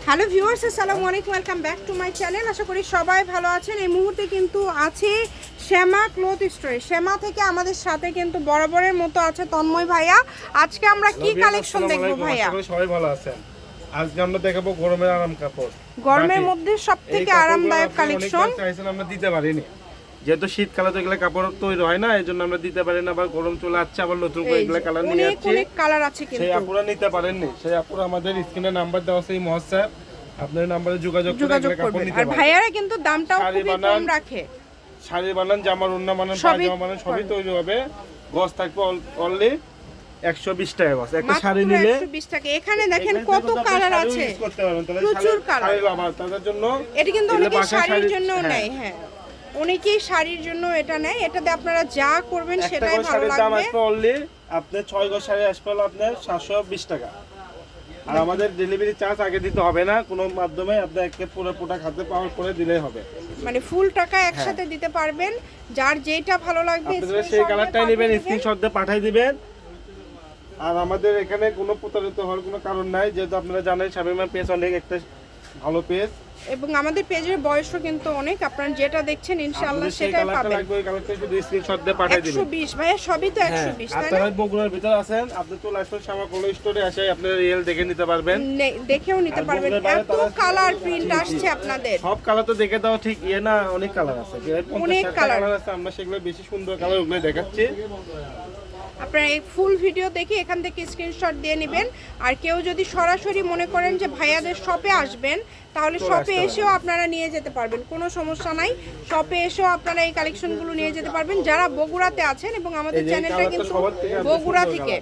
Hello viewers, আসসালামু আলাইকুম, welcome back to my channel. আশা করি সবাই ভালো আছেন। এই মুহূর্তে কিন্তু আছে শ্যামা ক্লথ স্টোরে। শ্যামা থেকে আমাদের সাথে কিন্তু বরাবরের মতো আছে তন্ময় ভাইয়া। আজকে আমরা কি কালেকশন দেখবো ভাইয়া? সবাই ভালো আছেন। আজকে আমরা দেখাবো গরমের আরাম কাপড়, গরমের মধ্যে সবথেকে আরামদায়ক কালেকশন। চাইছেন আমরা দিতে পারিনি, যেহেতু শীতকালে তো এগুলা কাপড় তৈরি হয় না, এজন্য আমরা দিতে পারি না। আবার গরম চলে আসছে, আবার নতুন করে এগুলা কালার নিয়ে আসছে। অনেক কালার আছে কিন্তু সেই আপুরা নিতে পারেননি, সেই আপুরা আমাদের স্ক্রিনে নাম্বার দেওয়া আছে, এই মহসাব আপনার নম্বরে যোগাযোগ করে এগুলা কাপড় নিতে আর পারেন। ভাইয়ারা কিন্তু দামটাও খুবই কম রাখে। শাড়ি বানান, জামার ওড়না বানান, পায়জামা বানান, সবই তৈরি হবে। গজ থাকবে অনলি 120 টাকা গজ। একটা শাড়ি নিলে 120 টাকা। এখানে দেখেন কত কালার আছে, প্রচুর কালার। তাদের জন্য এটা কিন্তু অনেকে শাড়ির জন্য নেয়। হ্যাঁ, অনেকেই শাড়ির জন্য এটা নেয়। এটাতে আপনারা যা করবেন সেটাই ভালো লাগবে। দাম আসবে অনলি আপনার 6 গজ শাড়ি আসবে আপনার 720 টাকা। আর আমাদের ডেলিভারি চার্জ আগে দিতে হবে না, কোনো মাধ্যমে আপনি একে পুরো প্রোডাক্ট হাতে পাওয়ার করে দিলেই হবে। মানে ফুল টাকা একসাথে দিতে পারবেন। যার যেটা ভালো লাগবে আপনারা সেই কালারটাই নেবেন, স্ক্রিনশট দিয়ে পাঠিয়ে দিবেন। আর আমাদের এখানে কোনো প্রতারিত হওয়ার কোনো কারণ নাই, যেহেতু আপনারা জানেন শামিমা পেজ অনেক একটা ভালো পেজ, এবং আমাদের পেজের বয়সও কিন্তু অনেক। আপনারা যেটা দেখছেন ইনশাআল্লাহ সেটাই পাবেন। লাগবে ওই কালারটা শুধু স্ক্রিনশট দিয়ে পাঠিয়ে দিবেন। 120 ভাইয়া, সবই তো 120 তাই না? আপনারা বগুড়ার ভিতর আছেন, আপনি চলে আসবেন শ্যামা কোল্ড স্টোরে, এসে আপনারা রিয়েল দেখে নিতে পারবেন, দেখেও নিতে পারবেন। এত কালার প্রিন্ট আসছে আপনাদের। সব কালার তো দেখে দাও ঠিক ইয়ে না, অনেক কালার আছে, অনেক কালার আছে। আমরা সেগুলো বেশি সুন্দর কালার ওগুলো দেখাচ্ছি। আপনারা এই ফুল ভিডিও দেখে এখান থেকে স্ক্রিনশট দিয়ে নেবেন। আর কেউ যদি সরাসরি মনে করেন যে ভাইয়াদের শপে আসবেন, তাহলে শপে এসেও আপনারা নিয়ে যেতে পারবেন, কোনো সমস্যা নাই। শপে এসেও আপনারা এই কালেকশনগুলো নিয়ে যেতে পারবেন যারা বগুড়াতে আছেন। এবং আমাদের চ্যানেলটা কিন্তু বগুড়া থেকে।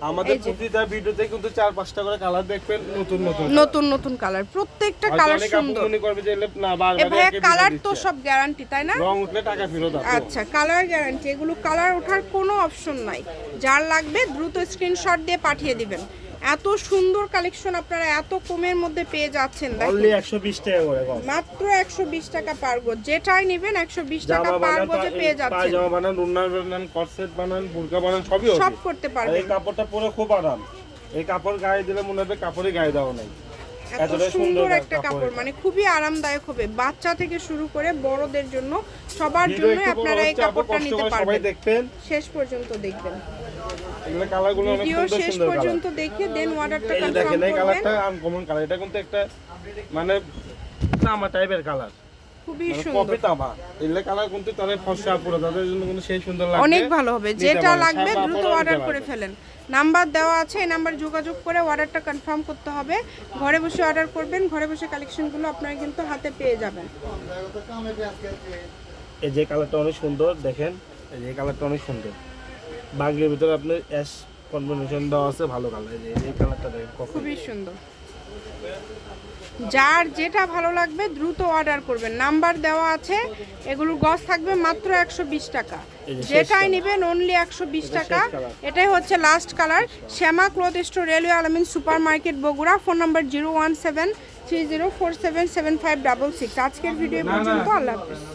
আমাদের প্রতিটা ভিডিওতে কিন্তু 4-5টা করে কালার দেখবেন, নতুন নতুন নতুন নতুন কালার, প্রত্যেকটা কালার সুন্দর। মনে করবে যে না বারবার ভাইয়া কালার তো সব গ্যারান্টি তাই না? রং উঠলে টাকা ফেরত আসবে। আচ্ছা, কালার গ্যারান্টি, এগুলো কালার ওঠার কোনো অপশন নাই। যার লাগবে দ্রুত স্ক্রিনশট দিয়ে পাঠিয়ে দিবেন। এত সুন্দর কালেকশন আপনারা এত কমের মধ্যে পেয়ে যাচ্ছেন। অনলি 120 টাকা করে গজ, মাত্র 120 টাকা পার গজ। যেটাই নেবেন 120 টাকা পার গজে পেয়ে যাচ্ছেন। পায়জামা বানান, ওড়না বানান, কর্সেট বানান, বুরকা বানান, সবই হবে, সব করতে পারবেন। এই কাপড়টা পরে খুব আরাম। এই কাপড় গায়ে দিলে মনে হবে কাপড়ে গায়ে দাও নাই। এত সুন্দর একটা কাপড়, মানে খুবই আরামদায়ক হবে বাচ্চা থেকে শুরু করে বড়দের জন্য, সবার জন্য আপনারা এই কাপড়টা নিতে পারবেন। সবাই দেখবেন, শেষ পর্যন্ত দেখবেন। এগুলা কালারগুলো অনেক ভিডিও সুন্দর শেষ সুন্দর পর্যন্ত দেখে দেন অর্ডারটা কালার। কনফার্ম দেখেন এই করবেন। কালারটা আনকমন কালার, এটা কিন্তু একটা মানে তামা টাইপের কালার, খুবই মানে সুন্দর, কপি তামা। এগুলা কালার কিন্তু তাদের ফর্সা পুরো, তাদের জন্য কিন্তু সেই সুন্দর লাগবে, অনেক ভালো হবে। যেটা লাগবে দ্রুত অর্ডার করে ফেলেন। নাম্বার দেওয়া আছে, এই নাম্বার যোগাযোগ করে অর্ডারটা কনফার্ম করতে হবে। ঘরে বসে অর্ডার করবেন, ঘরে বসে কালেকশনগুলো আপনারা কিন্তু হাতে পেয়ে যাবেন। এই যে কালারটা অনেক সুন্দর, দেখেন এই যে কালারটা অনেক সুন্দর। বাঙ্গির ভিতরে আপনার অ্যাশ কম্বিনেশন দেওয়া আছে, ভালো কালার। এই কালারটা দেখেন খুবই সুন্দর। যার যেটা ভালো লাগবে দ্রুত অর্ডার করবেন। নাম্বার দেওয়া আছে। এগুলোর গজ থাকবে মাত্র 120 টাকা। যেটাই নেবেন অনলি 120 টাকা। এটাই হচ্ছে লাস্ট কালার। শ্যামা ক্লথ স্টোর, রেলওয়ে আলামিন super market, Bogura. Phone number 01730477566। আজকের ভিডিও পর্যন্ত, আল্লাহ হাফেজ।